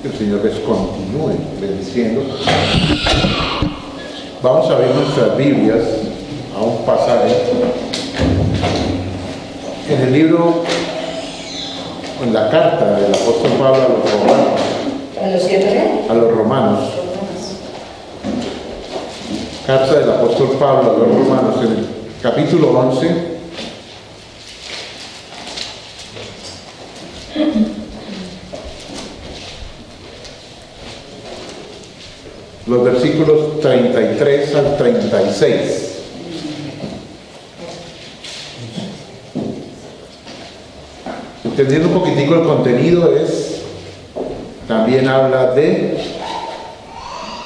Que el Señor les continúe bendiciendo. Vamos a abrir nuestras Biblias a un pasaje en el libro, en la carta del apóstol Pablo a los romanos. ¿A los romanos? Carta del apóstol Pablo a los romanos, en el capítulo 11. Los versículos 33 al 36. Entendiendo un poquitico el contenido, también habla de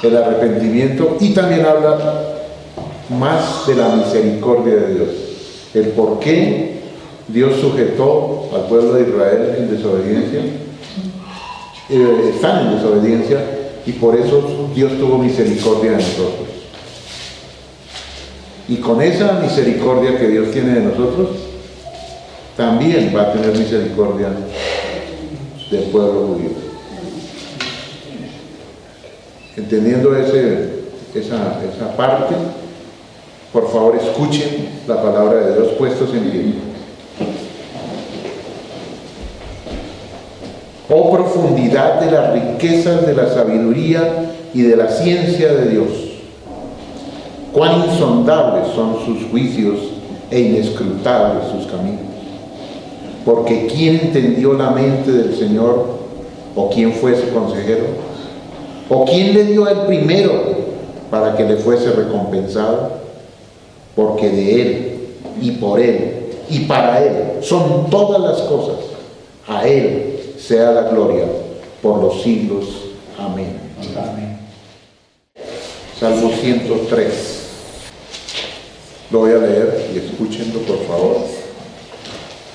el arrepentimiento y también habla más de la misericordia de Dios. El por qué Dios sujetó al pueblo de Israel en desobediencia. Están en desobediencia y por eso Dios tuvo misericordia de nosotros. Y con esa misericordia que Dios tiene de nosotros, también va a tener misericordia del pueblo judío. Entendiendo esa parte, por favor escuchen la palabra de Dios puestos en pie. Oh profundidad de las riquezas de la sabiduría y de la ciencia de Dios. Cuán insondables son sus juicios e inescrutables sus caminos. Porque ¿quién entendió la mente del Señor? ¿O quién fue su consejero? ¿O quién le dio el primero para que le fuese recompensado? Porque de Él, y por Él, y para Él son todas las cosas. A Él sea la gloria por los siglos. Amén. Amén. Salmo 103. Lo voy a leer y escúchenlo, por favor.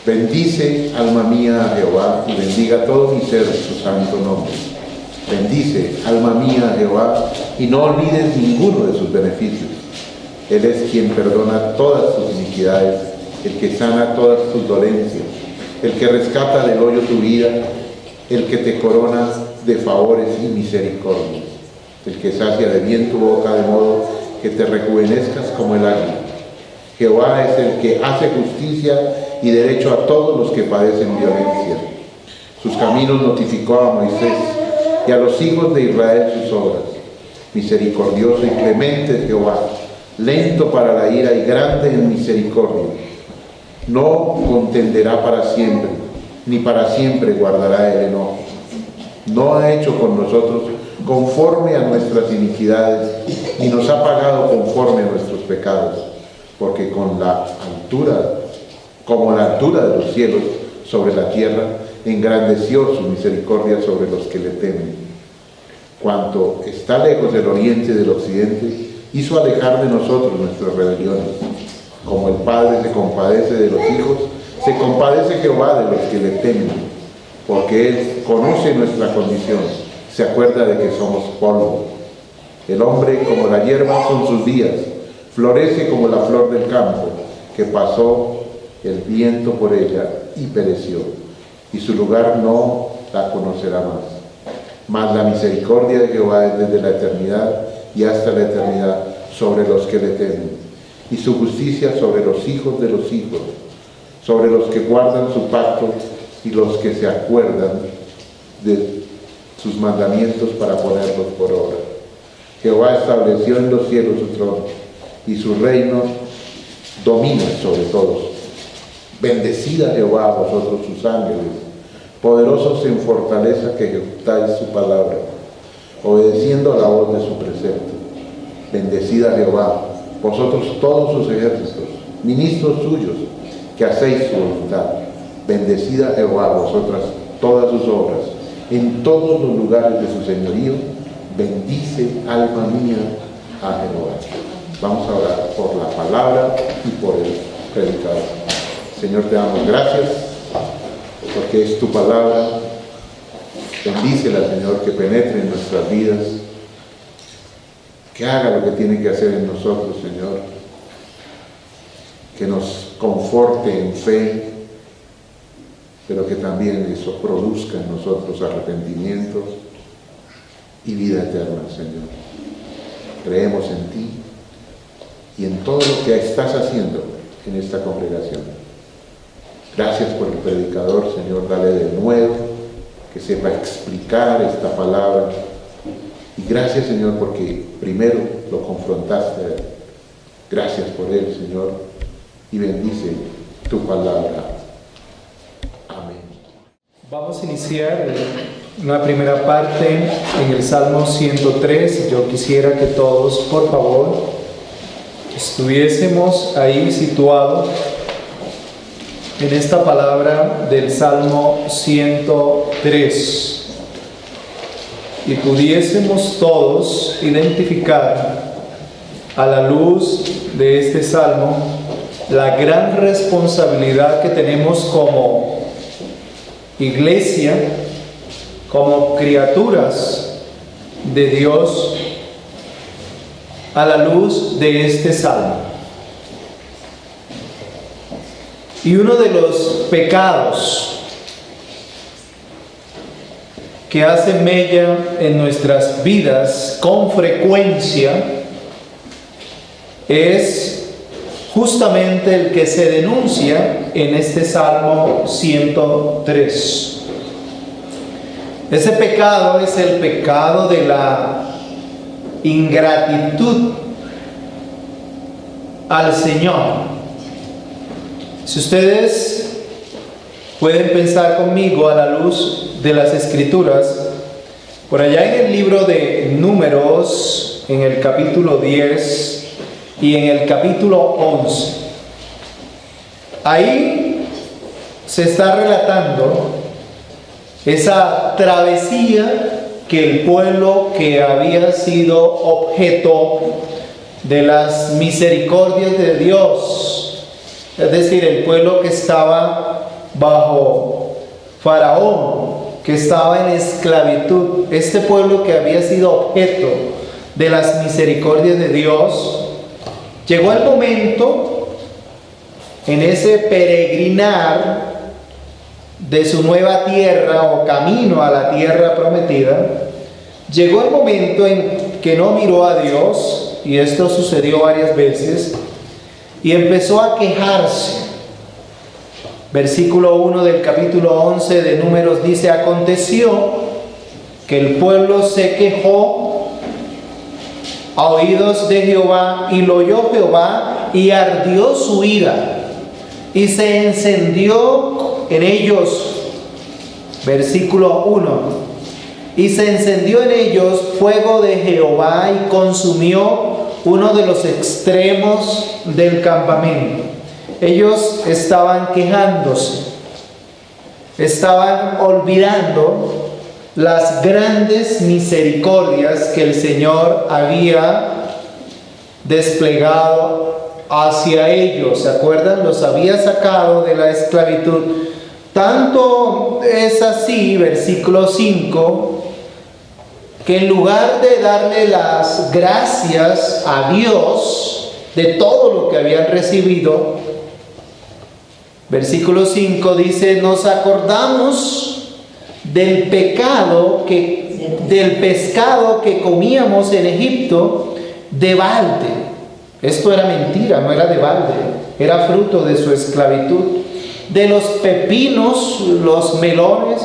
Bendice, alma mía, a Jehová, y bendiga todo mi ser su santo nombre. Bendice, alma mía, a Jehová, y no olvides ninguno de sus beneficios. Él es quien perdona todas tus iniquidades, el que sana todas tus dolencias, el que rescata del hoyo tu vida, el que te corona de favores y misericordias, el que sacia de bien tu boca de modo que te rejuvenezcas como el águila. Jehová es el que hace justicia y derecho a todos los que padecen violencia. Sus caminos notificó a Moisés y a los hijos de Israel sus obras. Misericordioso y clemente es Jehová, lento para la ira y grande en misericordia. No contenderá para siempre, ni para siempre guardará el enojo. No ha hecho con nosotros conforme a nuestras iniquidades, ni nos ha pagado conforme a nuestros pecados, porque como la altura de los cielos sobre la tierra, engrandeció su misericordia sobre los que le temen. Cuanto está lejos del oriente y del occidente, hizo alejar de nosotros nuestras rebeliones. Como el Padre se compadece de los hijos, se compadece Jehová de los que le temen, porque Él conoce nuestra condición, se acuerda de que somos polvo. El hombre como la hierba son sus días, florece como la flor del campo, que pasó el viento por ella y pereció, y su lugar no la conocerá más. Mas la misericordia de Jehová es desde la eternidad y hasta la eternidad sobre los que le temen, y su justicia sobre los hijos de los hijos, sobre los que guardan su pacto y los que se acuerdan de sus mandamientos para ponerlos por obra. Jehová estableció en los cielos su trono, y su reino domina sobre todos. Bendecida Jehová a vosotros sus ángeles, poderosos en fortaleza que ejecutáis su palabra, obedeciendo a la voz de su precepto. Bendecida Jehová, vosotros todos sus ejércitos, ministros suyos, que hacéis su voluntad. Bendecida Jehová, vosotras todas sus obras, en todos los lugares de su señorío. Bendice, alma mía, a Jehová. Vamos a orar por la palabra y por el predicador. Señor, te damos gracias porque es tu palabra. Bendícela, Señor, que penetre en nuestras vidas, que haga lo que tiene que hacer en nosotros, Señor, que nos conforte en fe, pero que también eso produzca en nosotros arrepentimiento y vida eterna, Señor. Creemos en ti y en todo lo que estás haciendo en esta congregación. Gracias por el predicador, Señor, dale de nuevo, que sepa explicar esta palabra. Y gracias, Señor, porque primero lo confrontaste a él. Gracias por él, Señor, y bendice tu palabra. Amén. Vamos a iniciar una primera parte en el Salmo 103. Yo quisiera que todos, por favor, estuviésemos ahí situados en esta palabra del Salmo 103 y pudiésemos todos identificar a la luz de este Salmo la gran responsabilidad que tenemos como iglesia, como criaturas de Dios, a la luz de este Salmo. Y uno de los pecados que hace mella en nuestras vidas con frecuencia es justamente el que se denuncia en este Salmo 103. Ese pecado es el pecado de la ingratitud al Señor. Si ustedes pueden pensar conmigo a la luz de las Escrituras, por allá en el libro de Números, en el capítulo 10 y en el capítulo 11, ahí se está relatando esa travesía que el pueblo que había sido objeto de las misericordias de Dios, es decir, el pueblo que estaba bajo Faraón, que estaba en esclavitud, este pueblo que había sido objeto de las misericordias de Dios, llegó el momento en ese peregrinar de su nueva tierra o camino a la tierra prometida, llegó el momento en que no miró a Dios, y esto sucedió varias veces, y empezó a quejarse. Versículo 1 del capítulo 11 de Números dice: aconteció que el pueblo se quejó a oídos de Jehová, y lo oyó Jehová, y ardió su ira, y se encendió en ellos. Versículo 1: y se encendió en ellos fuego de Jehová, y consumió uno de los extremos del campamento. Ellos estaban quejándose, estaban olvidando las grandes misericordias que el Señor había desplegado hacia ellos. ¿Se acuerdan? Los había sacado de la esclavitud. Tanto es así, versículo 5, que en lugar de darle las gracias a Dios de todo lo que habían recibido, versículo 5 dice: nos acordamos del pescado que comíamos en Egipto de balde. Esto era mentira, no era de balde, era fruto de su esclavitud. De los pepinos, los melones,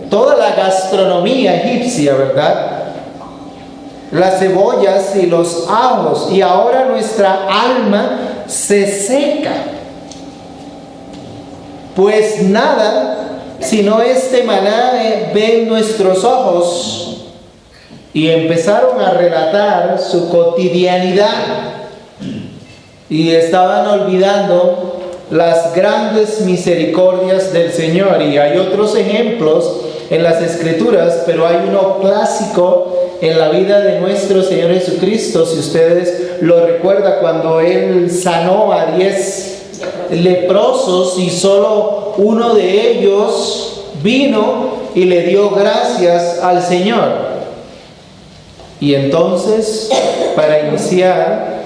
toda la gastronomía egipcia, ¿verdad? Las cebollas y los ajos, y ahora nuestra alma se seca, pues nada sino este maná ven nuestros ojos. Y empezaron a relatar su cotidianidad y estaban olvidando las grandes misericordias del Señor. Y hay otros ejemplos en las Escrituras, pero hay uno clásico en la vida de nuestro Señor Jesucristo. Si ustedes lo recuerdan, cuando Él sanó a 10 leprosos y solo uno de ellos vino y le dio gracias al Señor. Y entonces, para iniciar,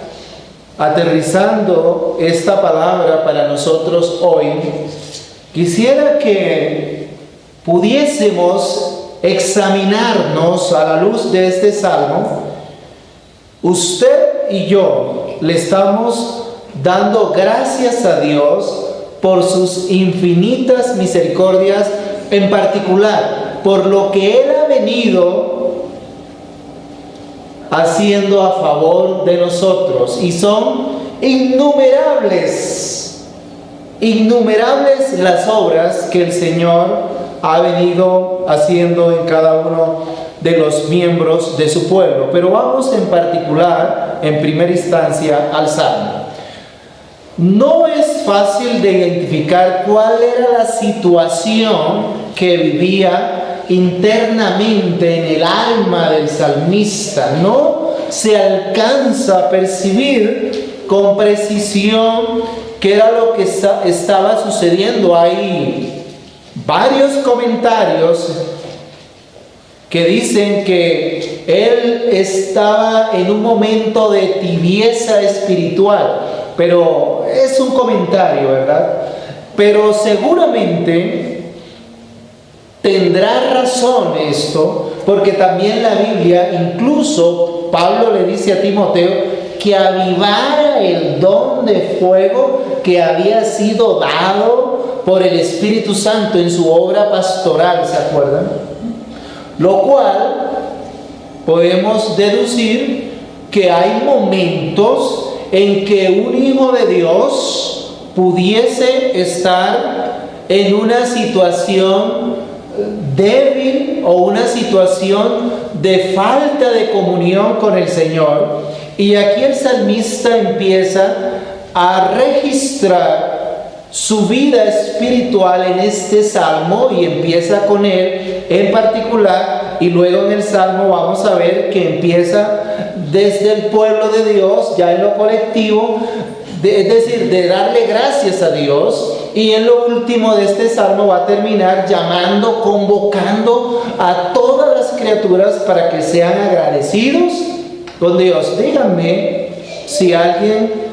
aterrizando esta palabra para nosotros hoy, quisiera que pudiésemos examinarnos a la luz de este salmo, usted y yo le estamos dando gracias a Dios por sus infinitas misericordias, en particular por lo que Él ha venido haciendo a favor de nosotros. Y son innumerables las obras que el Señor ha venido haciendo en cada uno de los miembros de su pueblo. Pero vamos en particular, en primera instancia, al Salmo. No es fácil de identificar cuál era la situación que vivía internamente en el alma del salmista. No se alcanza a percibir con precisión qué era lo que estaba sucediendo. Hay varios comentarios que dicen que él estaba en un momento de tibieza espiritual, pero es un comentario, ¿verdad? Pero seguramente tendrá razón esto, porque también la Biblia, incluso Pablo le dice a Timoteo que avivara el don de fuego que había sido dado por el Espíritu Santo en su obra pastoral, ¿se acuerdan? Lo cual podemos deducir que hay momentos en que un hijo de Dios pudiese estar en una situación débil o una situación de falta de comunión con el Señor. Y aquí el salmista empieza a registrar su vida espiritual en este salmo y empieza con él en particular, y luego en el salmo vamos a ver que empieza desde el pueblo de Dios, ya en lo colectivo, es decir, de darle gracias a Dios, y en lo último de este salmo va a terminar llamando, convocando a todas las criaturas para que sean agradecidos con Dios. Díganme si alguien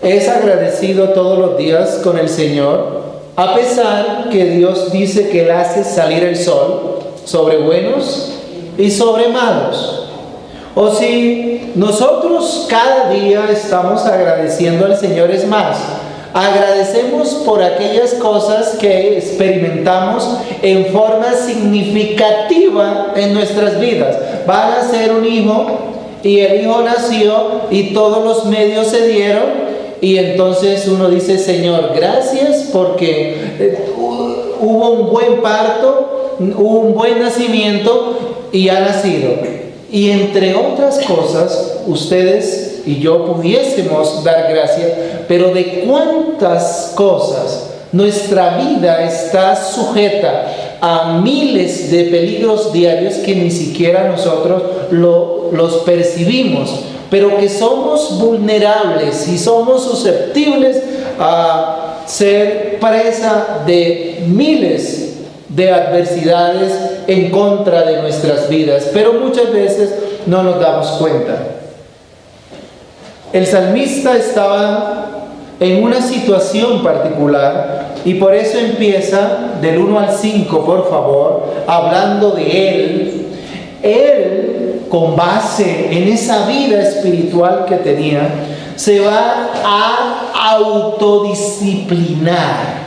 es agradecido todos los días con el Señor, a pesar que Dios dice que Él hace salir el sol sobre buenos y sobre malos. O si nosotros cada día estamos agradeciendo al Señor, es más, agradecemos por aquellas cosas que experimentamos en forma significativa en nuestras vidas. Van a ser un hijo y el hijo nació y todos los medios se dieron. Y entonces uno dice: Señor, gracias porque hubo un buen parto, hubo un buen nacimiento y ha nacido. Y entre otras cosas, ustedes y yo pudiésemos dar gracias, pero de cuántas cosas nuestra vida está sujeta a miles de peligros diarios que ni siquiera nosotros los percibimos, pero que somos vulnerables y somos susceptibles a ser presa de miles de adversidades en contra de nuestras vidas, pero muchas veces no nos damos cuenta. El salmista estaba en una situación particular y por eso empieza del 1 al 5, por favor, hablando de él. Él, con base en esa vida espiritual que tenía, se va a autodisciplinar.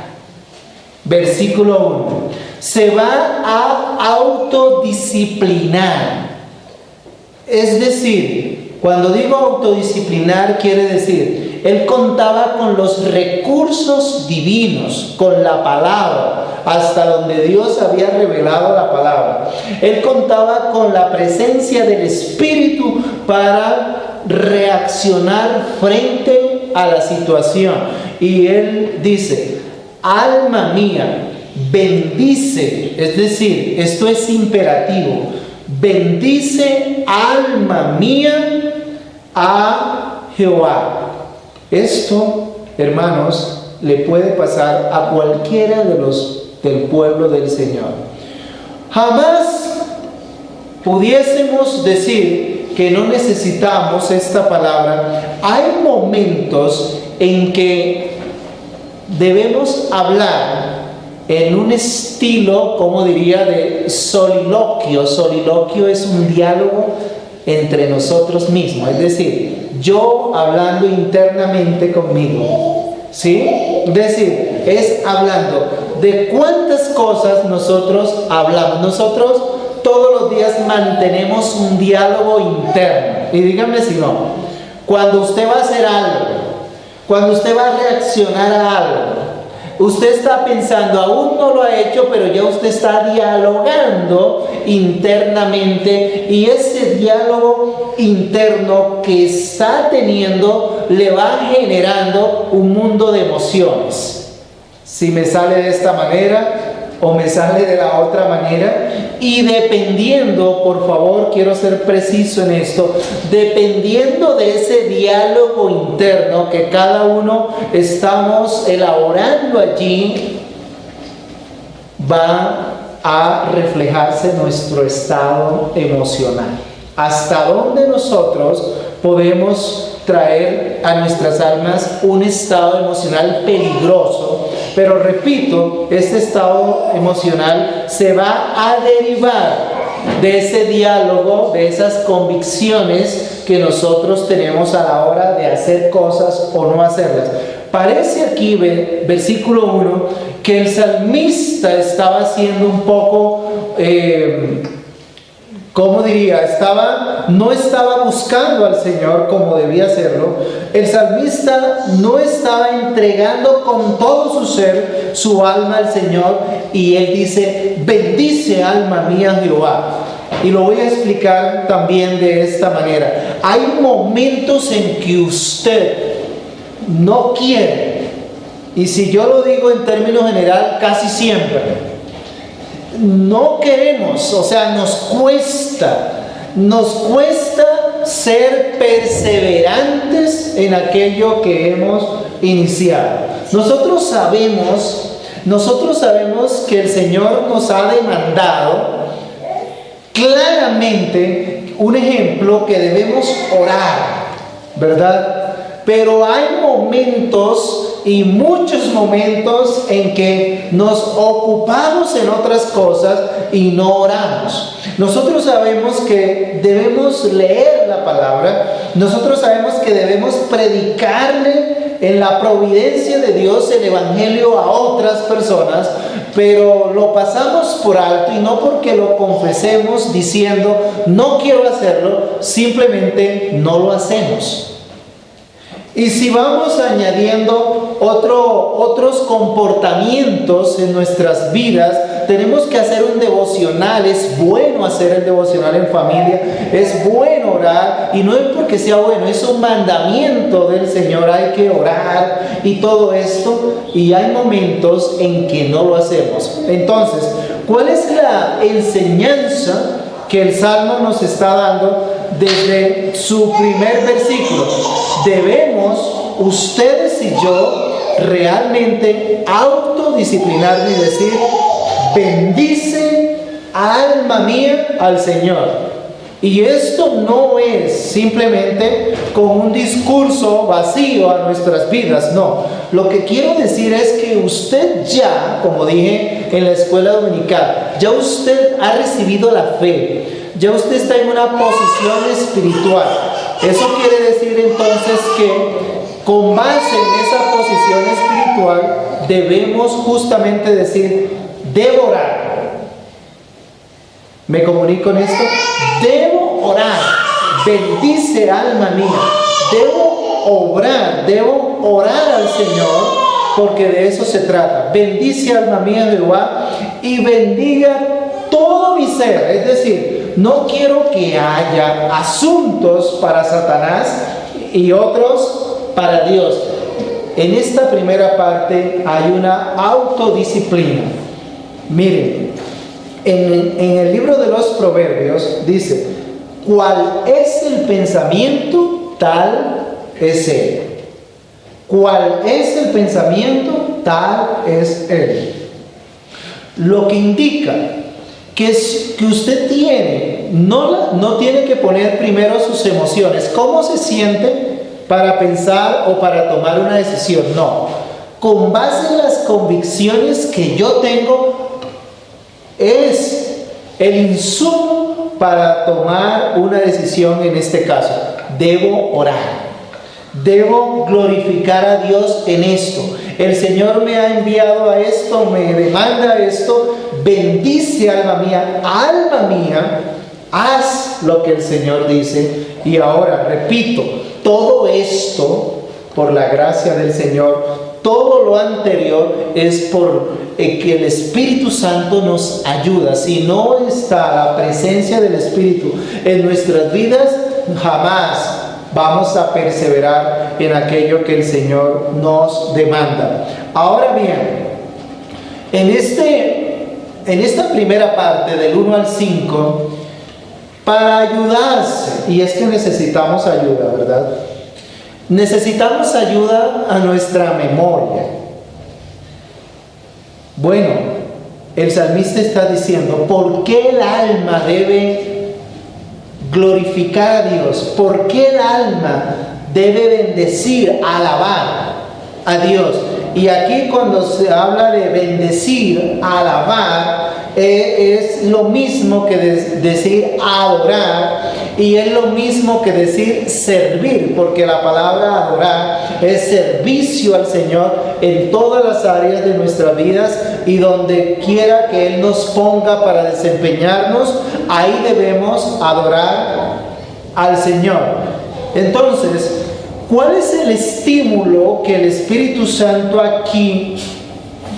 Versículo 1. Se va a autodisciplinar. Es decir, cuando digo autodisciplinar, quiere decir, él contaba con los recursos divinos, con la palabra, hasta donde Dios había revelado la palabra. Él contaba con la presencia del Espíritu para reaccionar frente a la situación. Y él dice: alma mía, bendice, es decir, esto es imperativo, bendice alma mía a Jehová. Esto, hermanos, le puede pasar a cualquiera de los del pueblo del Señor. Jamás pudiésemos decir que no necesitamos esta palabra. Hay momentos en que debemos hablar en un estilo, como diría, de soliloquio. Soliloquio es un diálogo entre nosotros mismos, es decir, yo hablando internamente conmigo, ¿sí? Es decir, es hablando de cuántas cosas nosotros hablamos. Nosotros todos los días mantenemos un diálogo interno. Y díganme si no, cuando usted va a hacer algo, cuando usted va a reaccionar a algo, usted está pensando, aún no lo ha hecho, pero ya usted está dialogando internamente, y ese diálogo interno que está teniendo le va generando un mundo de emociones. Si me sale de esta manera o me sale de la otra manera, y dependiendo, por favor, quiero ser preciso en esto, dependiendo de ese diálogo interno que cada uno estamos elaborando allí, va a reflejarse nuestro estado emocional. Hasta dónde nosotros podemos traer a nuestras almas un estado emocional peligroso. Pero repito, este estado emocional se va a derivar de ese diálogo, de esas convicciones que nosotros tenemos a la hora de hacer cosas o no hacerlas. Parece aquí, versículo 1, que el salmista estaba siendo un poco, ¿cómo diría? No estaba buscando al Señor como debía hacerlo. El salmista no estaba entregando con todo su ser, su alma al Señor. Y él dice, bendice alma mía Jehová. Y lo voy a explicar también de esta manera. Hay momentos en que usted no quiere, y si yo lo digo en términos general, casi siempre, no queremos, o sea, nos cuesta ser perseverantes en aquello que hemos iniciado. Nosotros sabemos que el Señor nos ha demandado claramente un ejemplo, que debemos orar, ¿verdad? Pero hay momentos, y muchos momentos, en que nos ocupamos en otras cosas y no oramos. Nosotros sabemos que debemos leer la palabra, nosotros sabemos que debemos predicarle en la providencia de Dios el evangelio a otras personas, pero lo pasamos por alto, y no porque lo confesemos diciendo no quiero hacerlo, simplemente no lo hacemos. Y si vamos añadiendo otros comportamientos en nuestras vidas, tenemos que hacer un devocional. Es bueno hacer el devocional en familia, es bueno orar, y no es porque sea bueno, es un mandamiento del Señor, hay que orar y todo esto, y hay momentos en que no lo hacemos. Entonces, ¿cuál es la enseñanza que el Salmo nos está dando desde su primer versículo? Debemos, ustedes y yo, realmente autodisciplinarnos y decir, bendice alma mía al Señor. Y esto no es simplemente con un discurso vacío a nuestras vidas, no. Lo que quiero decir es que usted ya, como dije en la escuela dominical, ya usted ha recibido la fe, ya usted está en una posición espiritual. Eso quiere decir entonces que con base en esa posición espiritual debemos justamente decir, debo orar. ¿Me comunico en esto? Debo orar. Bendice alma mía. Debo obrar, debo orar al Señor, porque de eso se trata. Bendice alma mía Jehová, y bendiga todo mi ser. Es decir, no quiero que haya asuntos para Satanás y otros para Dios. En esta primera parte hay una autodisciplina. Miren, en el libro de los Proverbios dice, ¿cuál es el pensamiento? Tal es él. ¿Cuál es el pensamiento? Tal es él. Lo que indica que usted tiene, no tiene que poner primero sus emociones, cómo se siente para pensar o para tomar una decisión. No, con base en las convicciones que yo tengo, es el insumo para tomar una decisión en este caso. Debo orar. Debo glorificar a Dios en esto. El Señor me ha enviado a esto, me demanda esto. Bendice, alma mía, haz lo que el Señor dice. Y ahora, repito, todo esto, por la gracia del Señor, todo lo anterior es por que el Espíritu Santo nos ayuda. Si no está la presencia del Espíritu en nuestras vidas, jamás vamos a perseverar en aquello que el Señor nos demanda. Ahora bien, en esta primera parte del 1 al 5, para ayudarse, y es que necesitamos ayuda, ¿verdad? Necesitamos ayuda a nuestra memoria. Bueno, el salmista está diciendo, ¿por qué el alma debe glorificar a Dios? ¿Por qué el alma debe bendecir, alabar a Dios? Y aquí cuando se habla de bendecir, alabar, es lo mismo que decir adorar, y es lo mismo que decir servir, porque la palabra adorar es servicio al Señor en todas las áreas de nuestras vidas, y donde quiera que Él nos ponga para desempeñarnos, ahí debemos adorar al Señor. Entonces, ¿cuál es el estímulo que el Espíritu Santo aquí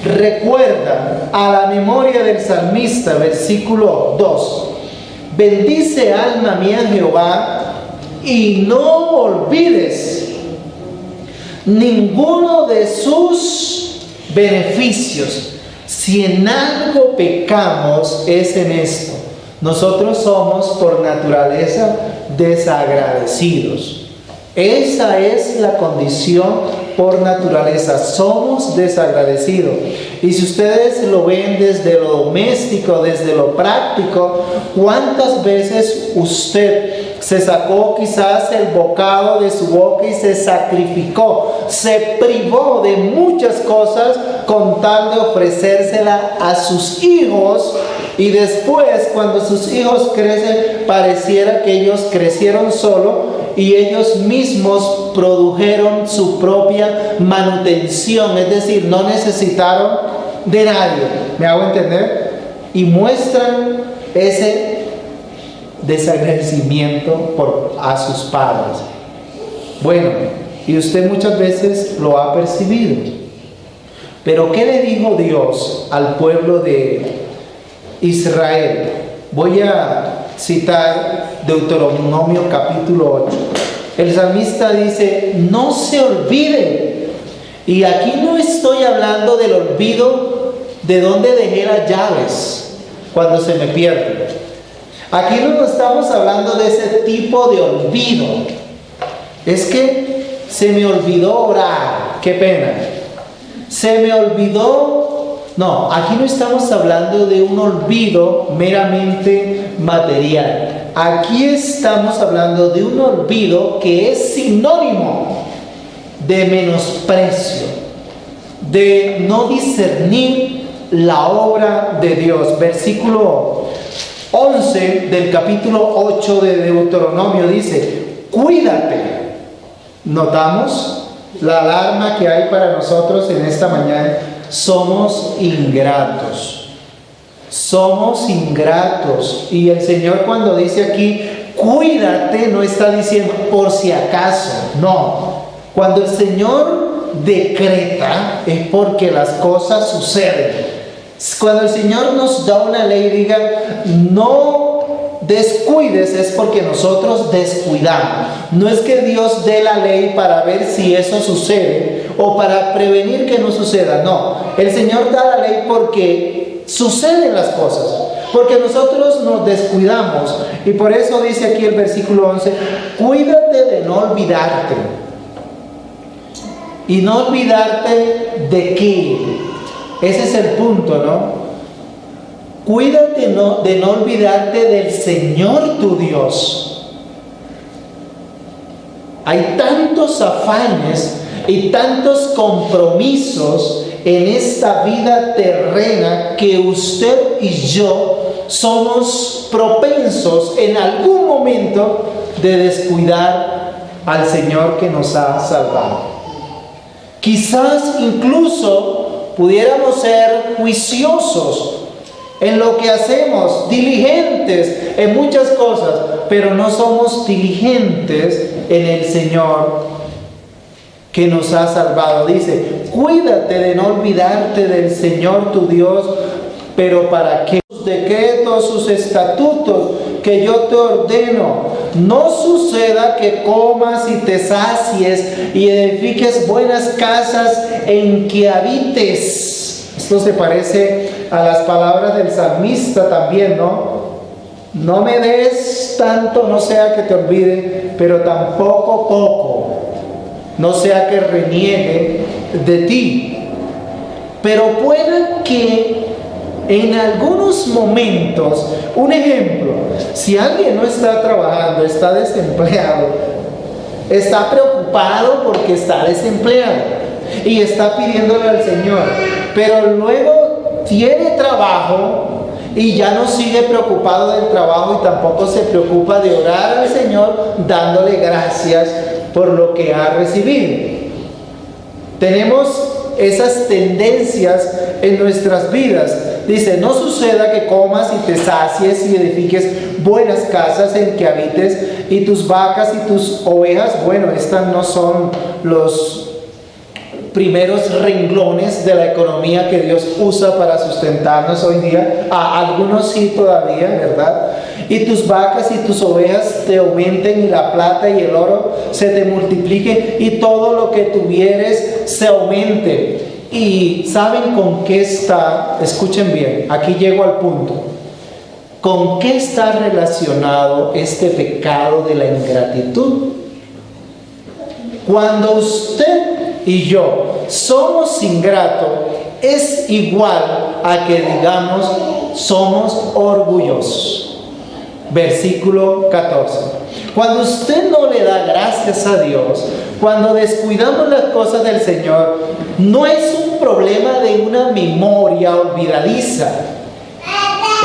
recuerda a la memoria del salmista? Versículo 2. Bendice, alma mía, Jehová, y no olvides ninguno de sus beneficios. Si en algo pecamos es en esto. Nosotros somos por naturaleza desagradecidos. Esa es la condición por naturaleza. Somos desagradecidos. Y si ustedes lo ven desde lo doméstico, desde lo práctico, ¿cuántas veces usted se sacó quizás el bocado de su boca y se sacrificó, se privó de muchas cosas con tal de ofrecérsela a sus hijos? Y después, cuando sus hijos crecen, pareciera que ellos crecieron solo y ellos mismos produjeron su propia manutención, es decir, no necesitaron de nadie. ¿Me hago entender? Y muestran ese desagradecimiento a sus padres. Bueno, y usted muchas veces lo ha percibido. Pero ¿qué le dijo Dios al pueblo de Israel? Voy a citar Deuteronomio capítulo 8. El salmista dice, no se olviden. Y aquí no estoy hablando del olvido de dónde dejé las llaves cuando se me pierden. Aquí no estamos hablando de ese tipo de olvido. Es que se me olvidó orar. Qué pena. Se me olvidó. No, aquí no estamos hablando de un olvido meramente material. Aquí estamos hablando de un olvido que es sinónimo de menosprecio, de no discernir la obra de Dios. Versículo 11 del capítulo 8 de Deuteronomio dice, cuídate. ¿Notamos la alarma que hay para nosotros en esta mañana? Somos ingratos. Somos ingratos. Y el Señor cuando dice aquí, cuídate, no está diciendo por si acaso. No. Cuando el Señor decreta es porque las cosas suceden. Cuando el Señor nos da una ley, diga, no descuides, es porque nosotros descuidamos. No es que Dios dé la ley para ver si eso sucede o para prevenir que no suceda. No, el Señor da la ley porque suceden las cosas, porque nosotros nos descuidamos. Y por eso dice aquí el versículo 11, cuídate de no olvidarte. Y no olvidarte de qué. Ese es el punto, ¿no? Cuídate de no olvidarte del Señor tu Dios. Hay tantos afanes y tantos compromisos en esta vida terrena que usted y yo somos propensos en algún momento de descuidar al Señor que nos ha salvado. Quizás incluso pudiéramos ser juiciosos en lo que hacemos, diligentes en muchas cosas, pero no somos diligentes en el Señor que nos ha salvado. Dice, cuídate de no olvidarte del Señor tu Dios, pero para que sus decretos, sus estatutos que yo te ordeno, no suceda que comas y te sacies y edifiques buenas casas en que habites. Esto se parece a las palabras del salmista también, ¿no? No me des tanto, no sea que te olvide, pero tampoco poco, no sea que reniegue de ti. Pero pueda que en algunos momentos, un ejemplo, si alguien no está trabajando, está desempleado, está preocupado porque está desempleado y está pidiéndole al Señor, pero luego tiene trabajo y ya no sigue preocupado del trabajo y tampoco se preocupa de orar al Señor dándole gracias por lo que ha recibido. Tenemos esas tendencias en nuestras vidas. Dice, no suceda que comas y te sacies y edifiques buenas casas en que habites, y tus vacas y tus ovejas, bueno, estas no son los primeros renglones de la economía que Dios usa para sustentarnos hoy día, a algunos sí todavía, ¿verdad? Y tus vacas y tus ovejas te aumenten, y la plata y el oro se te multipliquen, y todo lo que tuvieres se aumente. Y ¿saben con qué está? Escuchen bien, aquí llego al punto. ¿Con qué está relacionado este pecado de la ingratitud? Cuando usted y yo somos ingratos, es igual a que digamos somos orgullosos. Versículo 14. Cuando usted no le da gracias a Dios, cuando descuidamos las cosas del Señor, no es un problema de una memoria olvidadiza,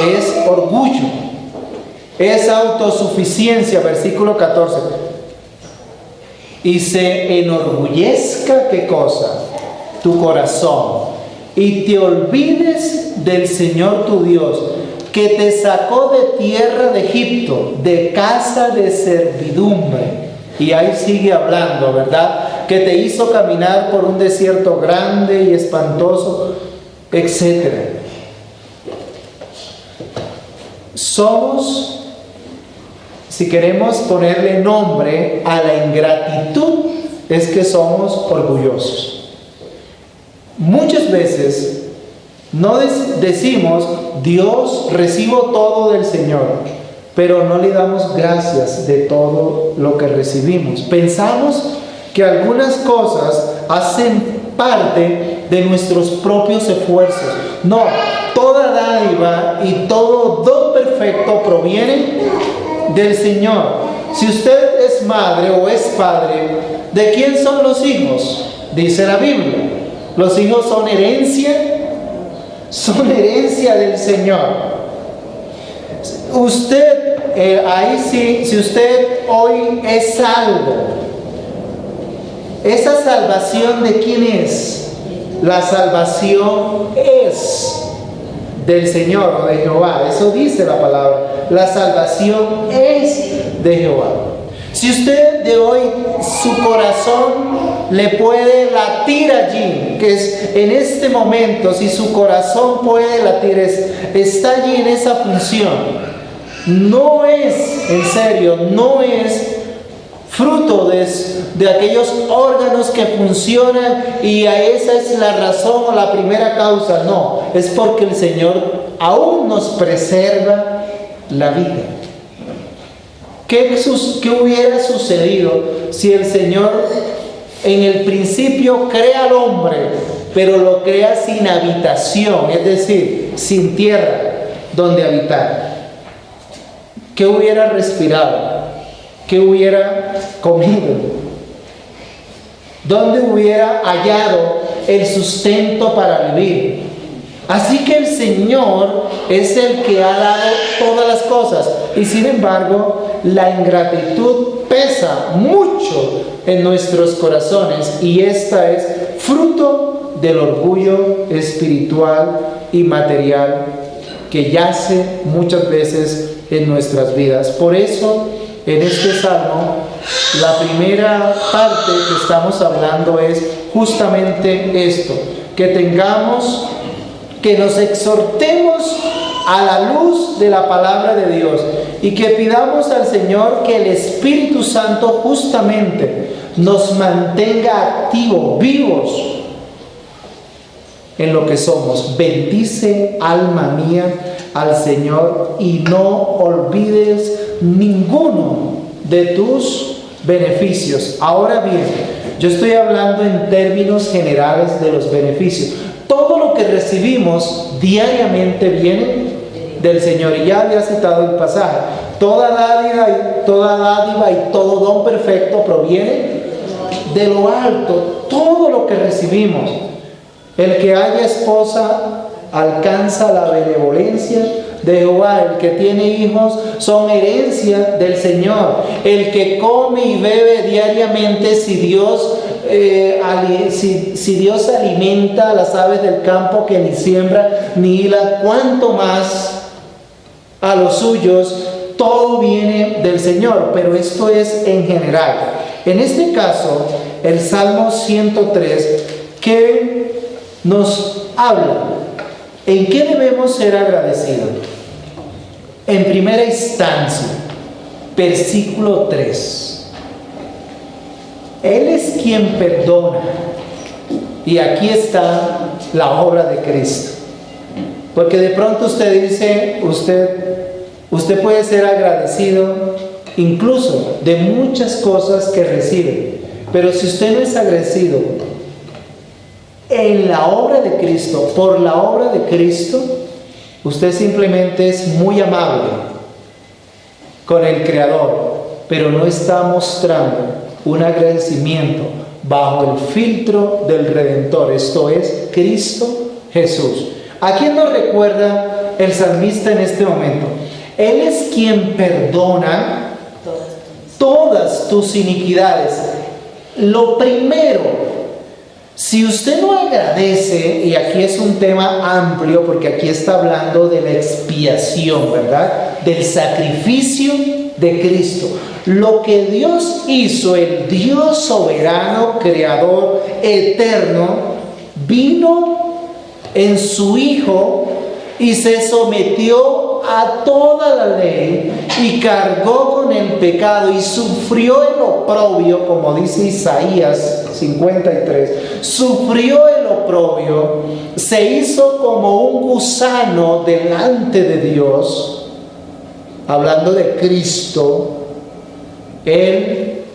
es orgullo, es autosuficiencia. Versículo 14. Y se enorgullezca, ¿qué cosa? Tu corazón, y te olvides del Señor tu Dios, que te sacó de tierra de Egipto, de casa de servidumbre. Y ahí sigue hablando, ¿verdad? Que te hizo caminar por un desierto grande y espantoso, etc. Somos, si queremos ponerle nombre a la ingratitud, es que somos orgullosos. Muchas veces no decimos, Dios, recibo todo del Señor, pero no le damos gracias de todo lo que recibimos. Pensamos que algunas cosas hacen parte de nuestros propios esfuerzos. No, toda dádiva y todo don perfecto proviene del Señor. Si usted es madre o es padre, ¿de quién son los hijos? Dice la Biblia. Los hijos son herencia del Señor. Usted, ahí sí, si usted hoy es salvo, ¿esa salvación de quién es? La salvación es del Señor o de Jehová. Eso dice la palabra. La salvación es de Jehová. Si usted de hoy su corazón le puede latir allí, que es en este momento, si su corazón puede latir, está allí en esa función, no es, en serio, no es fruto de aquellos órganos que funcionan y a esa es la razón o la primera causa. No, es porque el Señor aún nos preserva la vida. ¿Qué hubiera sucedido si el Señor en el principio crea al hombre, pero lo crea sin habitación, es decir, sin tierra donde habitar? ¿Qué hubiera respirado? ¿Qué hubiera comido? donde hubiera hallado el sustento para vivir. Así que el Señor es el que ha dado todas las cosas. Y sin embargo, la ingratitud pesa mucho en nuestros corazones. Y esta es fruto del orgullo espiritual y material que yace muchas veces en nuestras vidas. Por eso, en este salmo, la primera parte que estamos hablando es justamente esto: que nos exhortemos a la luz de la palabra de Dios y que pidamos al Señor que el Espíritu Santo justamente nos mantenga activos, vivos en lo que somos. Bendice, alma mía, al Señor y no olvides ninguno de tus beneficios. Ahora bien, yo estoy hablando en términos generales de los beneficios. Todo lo que recibimos diariamente viene del Señor. Y ya había citado el pasaje. Toda dádiva y todo don perfecto proviene de lo alto. Todo lo que recibimos. El que haya esposa alcanza la benevolencia de Jehová. El que tiene hijos son herencia del Señor. El que come y bebe diariamente, si Dios alimenta a las aves del campo que ni siembra ni hila, cuánto más a los suyos. Todo viene del Señor, pero esto es en general. En este caso, el Salmo 103, que nos habla en qué debemos ser agradecidos. En primera instancia, versículo 3. Él es quien perdona. Y aquí está la obra de Cristo. Porque de pronto usted dice, usted puede ser agradecido incluso de muchas cosas que recibe. Pero si usted no es agradecido en la obra de Cristo, por la obra de Cristo, usted simplemente es muy amable con el Creador, pero no está mostrando un agradecimiento bajo el filtro del Redentor, esto es Cristo Jesús. ¿A quién nos recuerda el salmista en este momento? Él es quien perdona todas tus iniquidades. Lo primero, si usted no agradece, y aquí es un tema amplio porque aquí está hablando de la expiación, ¿verdad? Del sacrificio de Cristo. Lo que Dios hizo, el Dios soberano, creador, eterno, vino en su Hijo y se sometió a toda la ley y cargó con el pecado y sufrió el oprobio, como dice Isaías 53, sufrió el oprobio, se hizo como un gusano delante de Dios. Hablando de Cristo, Él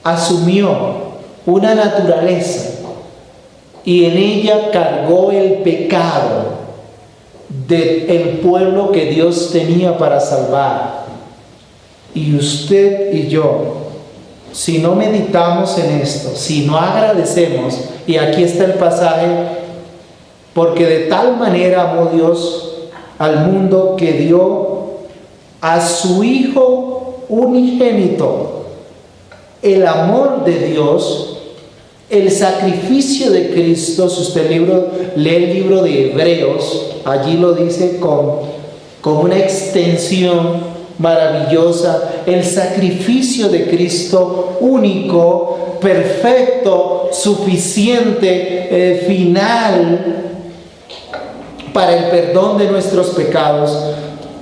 asumió una naturaleza y en ella cargó el pecado del pueblo que Dios tenía para salvar. Y usted y yo, si no meditamos en esto, si no agradecemos, y aquí está el pasaje, porque de tal manera amó Dios al mundo que dio a su Hijo unigénito. El amor de Dios, el sacrificio de Cristo. Si usted lee el libro de Hebreos, allí lo dice con una extensión maravillosa. El sacrificio de Cristo único, perfecto, suficiente, final para el perdón de nuestros pecados.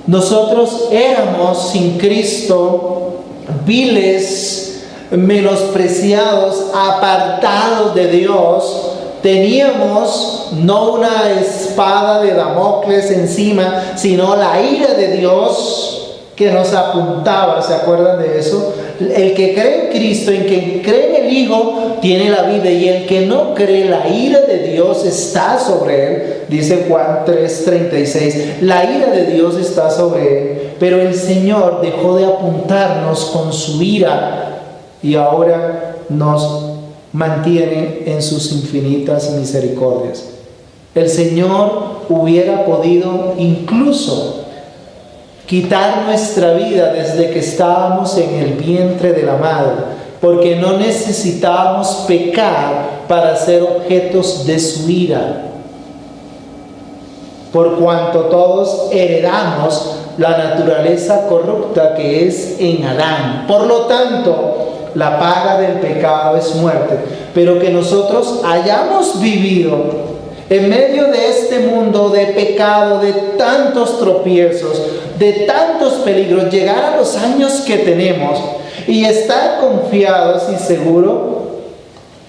Nosotros éramos sin Cristo viles, menospreciados, apartados de Dios. Teníamos no una espada de Damocles encima, sino la ira de Dios que nos apuntaba. ¿Se acuerdan de eso? El que cree en Cristo, el que cree en el Hijo, tiene la vida, y el que no cree, la ira de Dios está sobre él. Dice Juan 3:36, la ira de Dios está sobre él. Pero el Señor dejó de apuntarnos con su ira y ahora nos mantiene en sus infinitas misericordias. El Señor hubiera podido incluso quitar nuestra vida desde que estábamos en el vientre de la madre, porque no necesitábamos pecar para ser objetos de su ira, por cuanto todos heredamos la naturaleza corrupta que es en Adán. Por lo tanto, la paga del pecado es muerte, pero que nosotros hayamos vivido en medio de este mundo de pecado, de tantos tropiezos, de tantos peligros, llegar a los años que tenemos y estar confiados y seguros,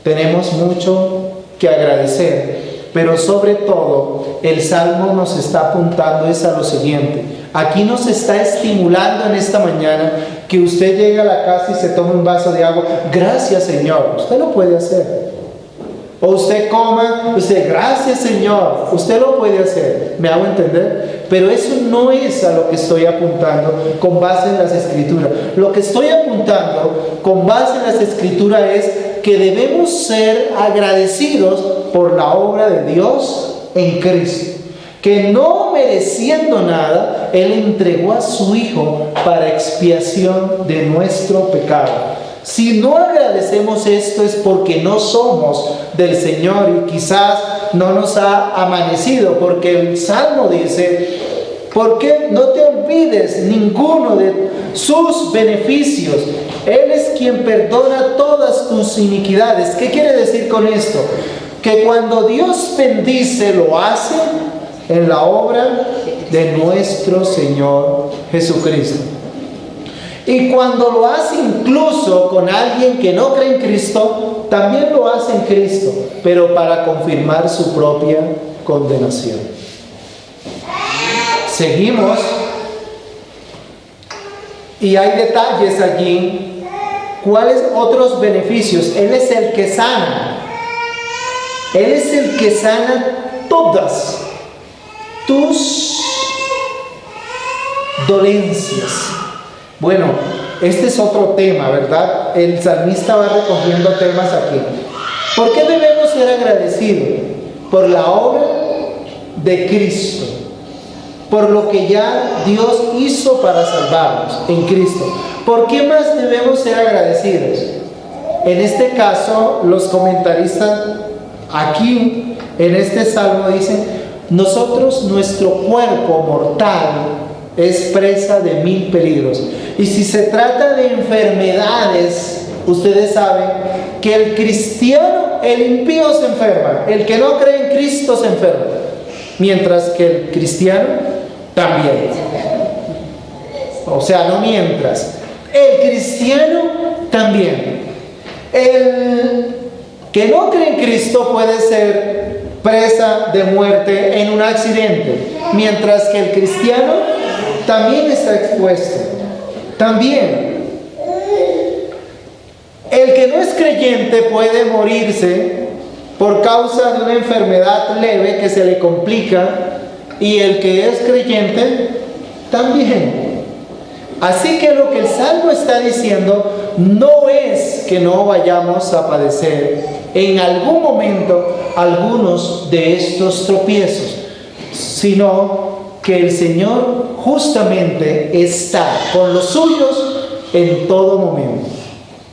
tenemos mucho que agradecer. Pero sobre todo, el Salmo nos está apuntando es a lo siguiente. Aquí nos está estimulando en esta mañana que usted llegue a la casa y se tome un vaso de agua. Gracias, Señor. Usted lo puede hacer. O usted coma, usted, gracias, Señor. Usted lo puede hacer. ¿Me hago entender? Pero eso no es a lo que estoy apuntando con base en las Escrituras. Lo que estoy apuntando con base en las Escrituras es que debemos ser agradecidos por la obra de Dios en Cristo. Que no mereciendo nada, Él entregó a su Hijo para expiación de nuestro pecado. Si no agradecemos esto es porque no somos del Señor y quizás no nos ha amanecido, porque el Salmo dice: ¿por qué no te olvides ninguno de sus beneficios? Él es quien perdona todas tus iniquidades. ¿Qué quiere decir con esto? Que cuando Dios bendice, lo hace en la obra de nuestro Señor Jesucristo. Y cuando lo hace incluso con alguien que no cree en Cristo, también lo hace en Cristo, pero para confirmar su propia condenación. Seguimos. Y hay detalles allí. ¿Cuáles otros beneficios? Él es el que sana. Él es el que sana todas tus dolencias. Bueno, este es otro tema, ¿verdad? El salmista va recogiendo temas aquí. ¿Por qué debemos ser agradecidos? Por la obra de Cristo, por lo que ya Dios hizo para salvarnos en Cristo. ¿Por qué más debemos ser agradecidos? En este caso, los comentaristas aquí, en este salmo dicen: nosotros, nuestro cuerpo mortal es presa de 1000 peligros. Y si se trata de enfermedades, ustedes saben que el cristiano, el impío se enferma, el que no cree en Cristo se enferma, mientras que el cristiano también. O sea, no mientras. El cristiano también. El que no cree en Cristo puede ser presa de muerte en un accidente, mientras que el cristiano también está expuesto. También. El que no es creyente puede morirse por causa de una enfermedad leve que se le complica, y el que es creyente también. Así que lo que el Salmo está diciendo no es que no vayamos a padecer en algún momento algunos de estos tropiezos, sino que el Señor justamente está con los suyos en todo momento.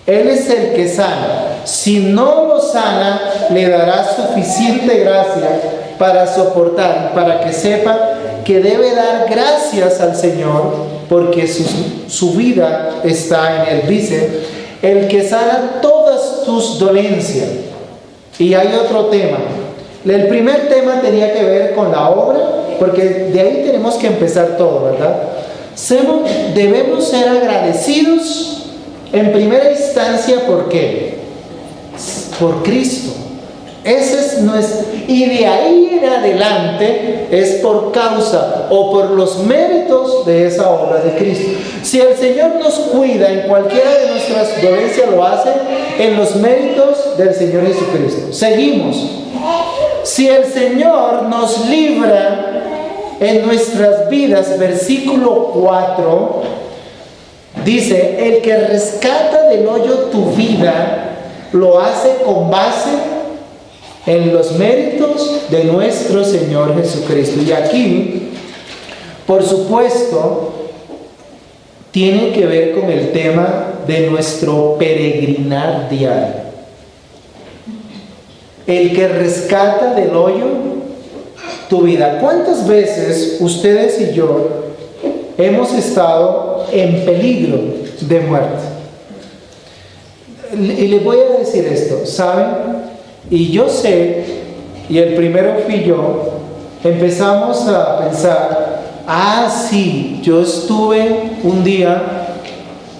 Él es el que sana. Si no lo sana, le dará suficiente gracia para soportar, para que sepa que debe dar gracias al Señor, porque su vida está en Él. Dice: el que sana todas tus dolencias. Y hay otro tema. El primer tema tenía que ver con la obra, porque de ahí tenemos que empezar todo, ¿verdad? Debemos ser agradecidos en primera instancia. ¿Por qué? Por Cristo. Ese es nuestro, y de ahí en adelante es por causa o por los méritos de esa obra de Cristo. Si el Señor nos cuida en cualquiera de nuestras dolencias, lo hace en los méritos del Señor Jesucristo. Seguimos. Si el Señor nos libra en nuestras vidas, versículo 4 dice: el que rescata del hoyo tu vida, lo hace con base en los méritos de nuestro Señor Jesucristo. Y aquí, por supuesto, tiene que ver con el tema de nuestro peregrinar diario. El que rescata del hoyo tu vida. ¿Cuántas veces ustedes y yo hemos estado en peligro de muerte? Y les voy a decir esto, ¿saben? Y yo sé, y el primero fui yo, empezamos a pensar, sí, yo estuve un día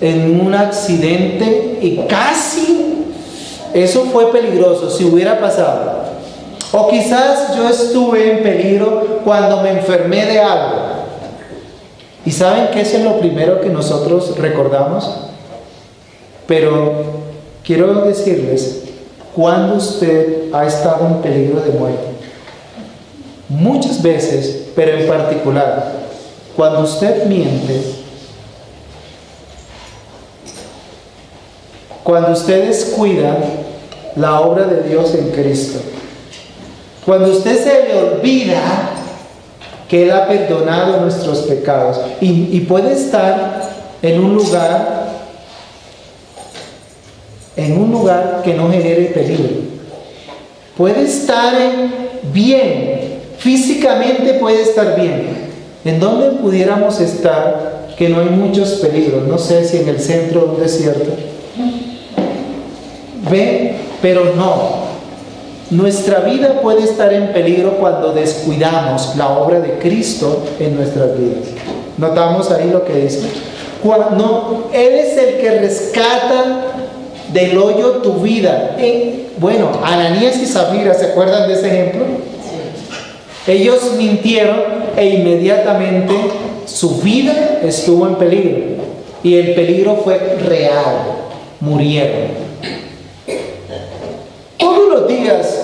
en un accidente y casi eso fue peligroso si hubiera pasado. O quizás yo estuve en peligro cuando me enfermé de algo. ¿Y saben qué es lo primero que nosotros recordamos? Pero quiero decirles, ¿cuándo usted ha estado en peligro de muerte? Muchas veces, pero en particular, cuando usted miente, cuando usted descuida la obra de Dios en Cristo, cuando usted se le olvida que Él ha perdonado nuestros pecados y puede estar en un lugar que no genere peligro, puede estar bien, físicamente puede estar bien. ¿En dónde pudiéramos estar que no hay muchos peligros? No sé si en el centro de un desierto. ¿Ve? Pero no. Nuestra vida puede estar en peligro cuando descuidamos la obra de Cristo en nuestras vidas. ¿Notamos ahí lo que dice? Él es el que rescata del hoyo tu vida. Bueno, Ananías y Zafira, ¿se acuerdan de ese ejemplo? Ellos mintieron e inmediatamente su vida estuvo en peligro. Y el peligro fue real. Murieron. Todos los días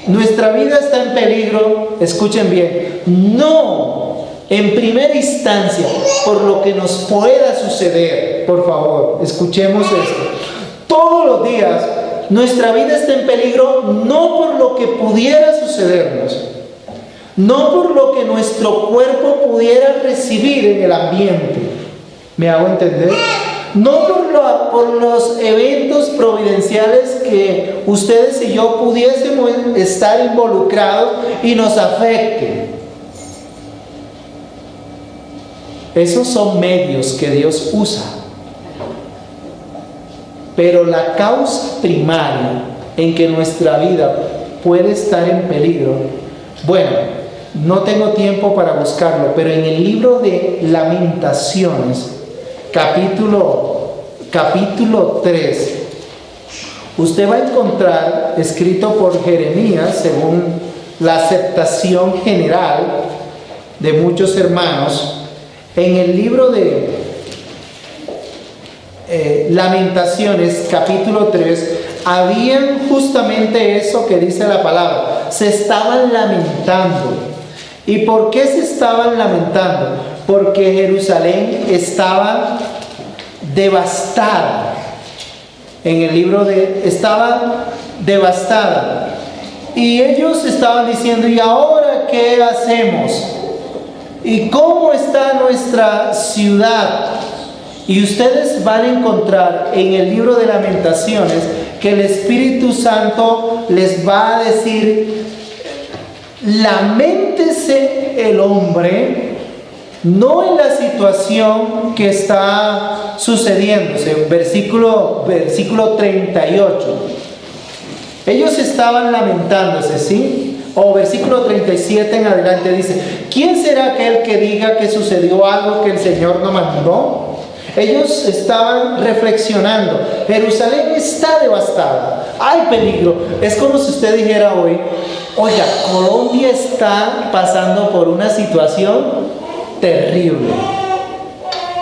nuestra vida está en peligro. Escuchen bien. No en primera instancia por lo que nos pueda suceder. Por favor, escuchemos esto. Todos los días nuestra vida está en peligro no por lo que pudiera sucedernos, no por lo que nuestro cuerpo pudiera recibir en el ambiente. ¿Me hago entender? No por los eventos providenciales que ustedes y yo pudiésemos estar involucrados y nos afecten. Esos son medios que Dios usa. Pero la causa primaria en que nuestra vida puede estar en peligro, bueno, no tengo tiempo para buscarlo, pero en el libro de Lamentaciones, capítulo 3, usted va a encontrar, escrito por Jeremías, según la aceptación general de muchos hermanos, en el libro de Lamentaciones, capítulo 3, habían justamente eso que dice la palabra. Se estaban lamentando. ¿Y por qué se estaban lamentando? Porque Jerusalén estaba devastada. En el libro estaba devastada. Y ellos estaban diciendo, ¿y ahora qué hacemos? ¿Y cómo está nuestra ciudad? Y ustedes van a encontrar en el libro de Lamentaciones que el Espíritu Santo les va a decir: laméntese el hombre, no en la situación que está sucediéndose. Versículo 38. Ellos estaban lamentándose, ¿sí? O versículo 37 en adelante dice: ¿quién será aquel que diga que sucedió algo que el Señor no mandó? Ellos estaban reflexionando. Jerusalén está devastada, hay peligro. Es como si usted dijera hoy: oiga, Colombia está pasando por una situación terrible.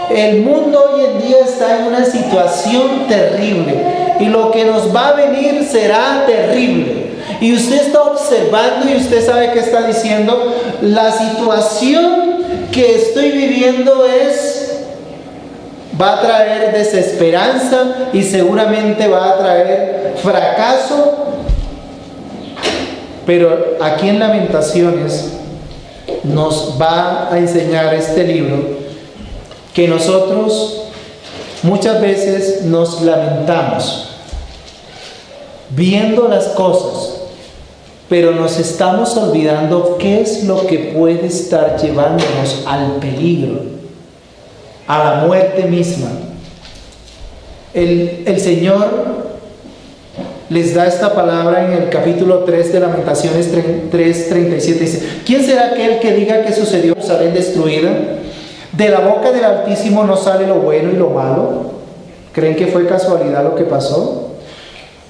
El mundo hoy en día está en una situación terrible y lo que nos va a venir será terrible. Y usted está observando y usted sabe que está diciendo: la situación que estoy viviendo es va a traer desesperanza y seguramente va a traer fracaso. Pero aquí en Lamentaciones nos va a enseñar este libro que nosotros muchas veces nos lamentamos viendo las cosas, pero nos estamos olvidando qué es lo que puede estar llevándonos al peligro, a la muerte misma. El Señor les da esta palabra en el capítulo 3 de Lamentaciones 3:37. Dice: ¿quién será aquel que diga que sucedió en Jerusalén destruida? De la boca del Altísimo no sale lo bueno y lo malo. ¿Creen que fue casualidad lo que pasó?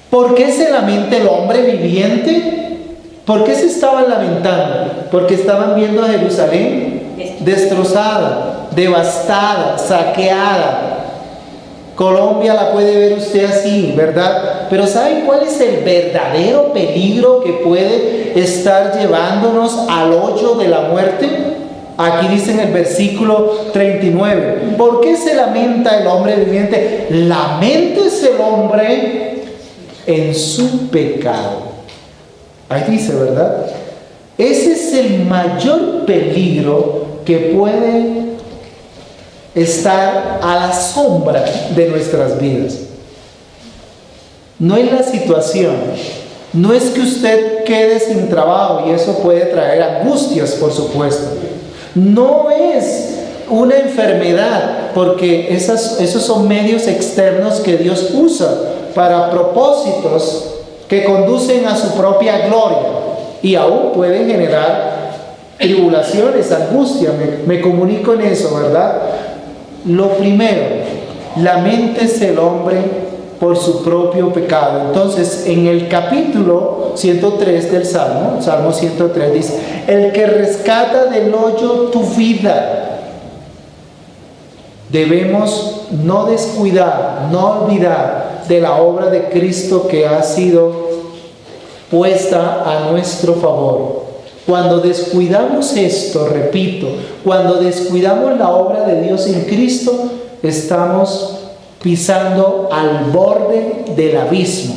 ¿Por qué se lamenta el hombre viviente? ¿Por qué se estaban lamentando? Porque estaban viendo a Jerusalén destrozada, devastada, saqueada. Colombia la puede ver usted así, ¿verdad? Pero ¿saben cuál es el verdadero peligro que puede estar llevándonos al hoyo de la muerte? Aquí dice en el versículo 39: ¿por qué se lamenta el hombre viviente? Laméntese el hombre en su pecado. Ahí dice, ¿verdad? Ese es el mayor peligro que puede estar a la sombra de nuestras vidas. No es la situación, no es que usted quede sin trabajo, y eso puede traer angustias, por supuesto. No es una enfermedad, porque esos son medios externos que Dios usa para propósitos que conducen a su propia gloria, y aún pueden generar tribulaciones, angustia. Me comunico en eso, ¿verdad? Lo primero, laméntese el hombre por su propio pecado. Entonces, en el capítulo 103 del Salmo 103 dice: el que rescata del hoyo tu vida. Debemos no descuidar, no olvidar de la obra de Cristo que ha sido puesta a nuestro favor. Cuando descuidamos esto, repito, cuando descuidamos la obra de Dios en Cristo, estamos pisando al borde del abismo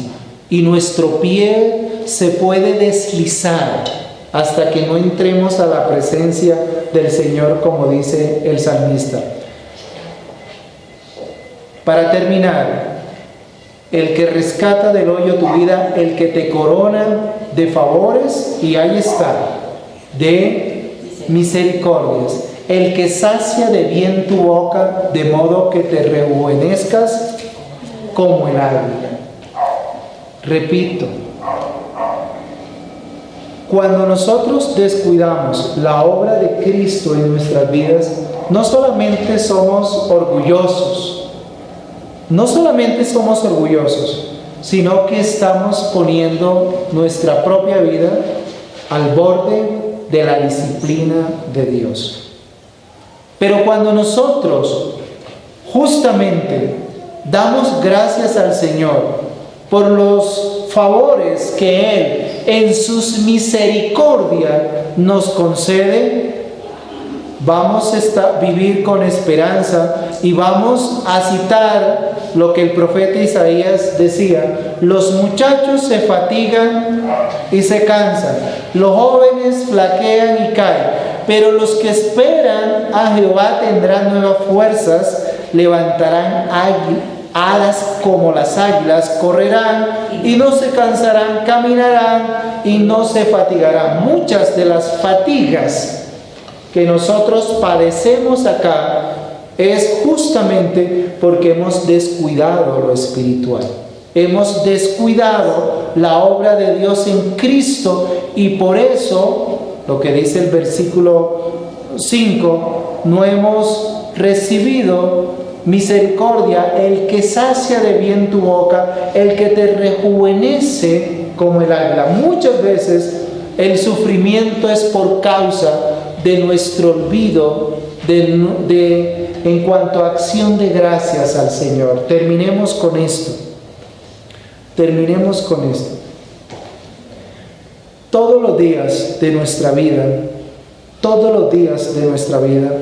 y nuestro pie se puede deslizar hasta que no entremos a la presencia del Señor, como dice el salmista. Para terminar, el que rescata del hoyo tu vida, el que te corona de favores, y ahí está, de misericordias, el que sacia de bien tu boca, de modo que te rejuvenezcas como el águila. Repito, cuando nosotros descuidamos la obra de Cristo en nuestras vidas, no solamente somos orgullosos, sino que estamos poniendo nuestra propia vida al borde de la disciplina de Dios. Pero cuando nosotros justamente damos gracias al Señor por los favores que Él en sus misericordias nos concede, vamos a vivir con esperanza y vamos a citar lo que el profeta Isaías decía: los muchachos se fatigan y se cansan, los jóvenes flaquean y caen, pero los que esperan a Jehová tendrán nuevas fuerzas, levantarán alas como las águilas, correrán y no se cansarán, caminarán y no se fatigarán. Muchas de las fatigas que nosotros padecemos acá es justamente porque hemos descuidado lo espiritual. Hemos descuidado la obra de Dios en Cristo, y por eso, lo que dice el versículo 5, no hemos recibido misericordia, el que sacia de bien tu boca, el que te rejuvenece como el águila. Muchas veces el sufrimiento es por causa de nuestro olvido en cuanto a acción de gracias al Señor. Terminemos con esto. Todos los días de nuestra vida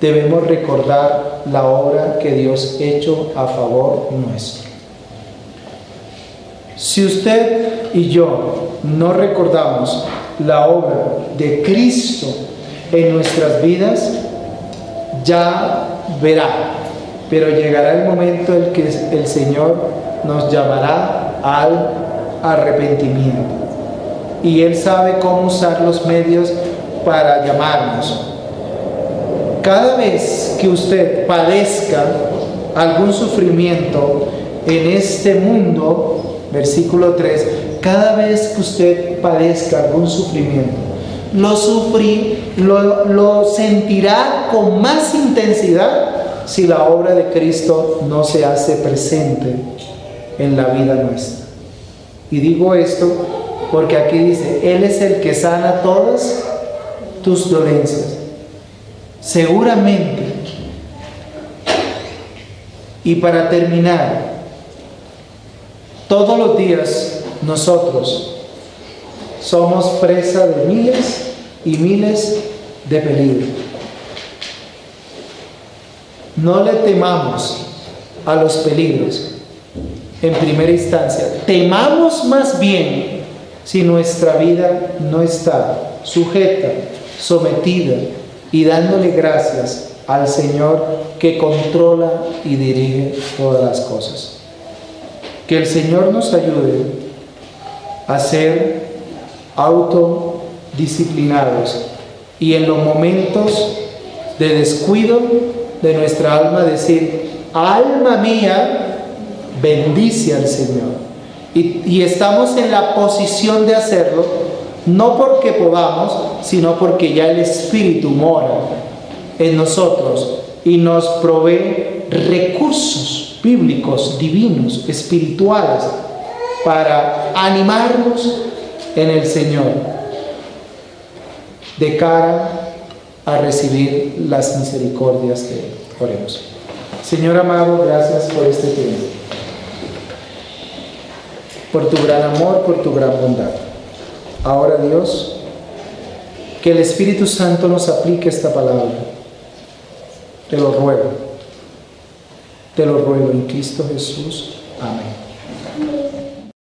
debemos recordar la obra que Dios ha hecho a favor nuestro. Si usted y yo no recordamos la obra de Cristo en nuestras vidas, ya verá, pero llegará el momento en que el Señor nos llamará al arrepentimiento. Y Él sabe cómo usar los medios para llamarnos. Cada vez que usted padezca algún sufrimiento en este mundo, versículo 3, cada vez que usted padezca algún sufrimiento, lo sentirá con más intensidad si la obra de Cristo no se hace presente en la vida nuestra. Y digo esto porque aquí dice, Él es el que sana todas tus dolencias. Seguramente. Y para terminar, todos los días nosotros somos presa de miles y miles de peligros. No le temamos a los peligros en primera instancia. Temamos más bien si nuestra vida no está sujeta, sometida y dándole gracias al Señor que controla y dirige todas las cosas. Que el Señor nos ayude a ser autodisciplinados y en los momentos de descuido de nuestra alma decir, alma mía, bendice al Señor. Y estamos en la posición de hacerlo, no porque podamos, sino porque ya el Espíritu mora en nosotros y nos provee recursos bíblicos, divinos, espirituales, para animarnos en el Señor, de cara a recibir las misericordias de Él. Oremos. Señor amado, gracias por este tiempo, por tu gran amor, por tu gran bondad. Ahora, Dios, que el Espíritu Santo nos aplique esta palabra. Te lo ruego en Cristo Jesús. Amén.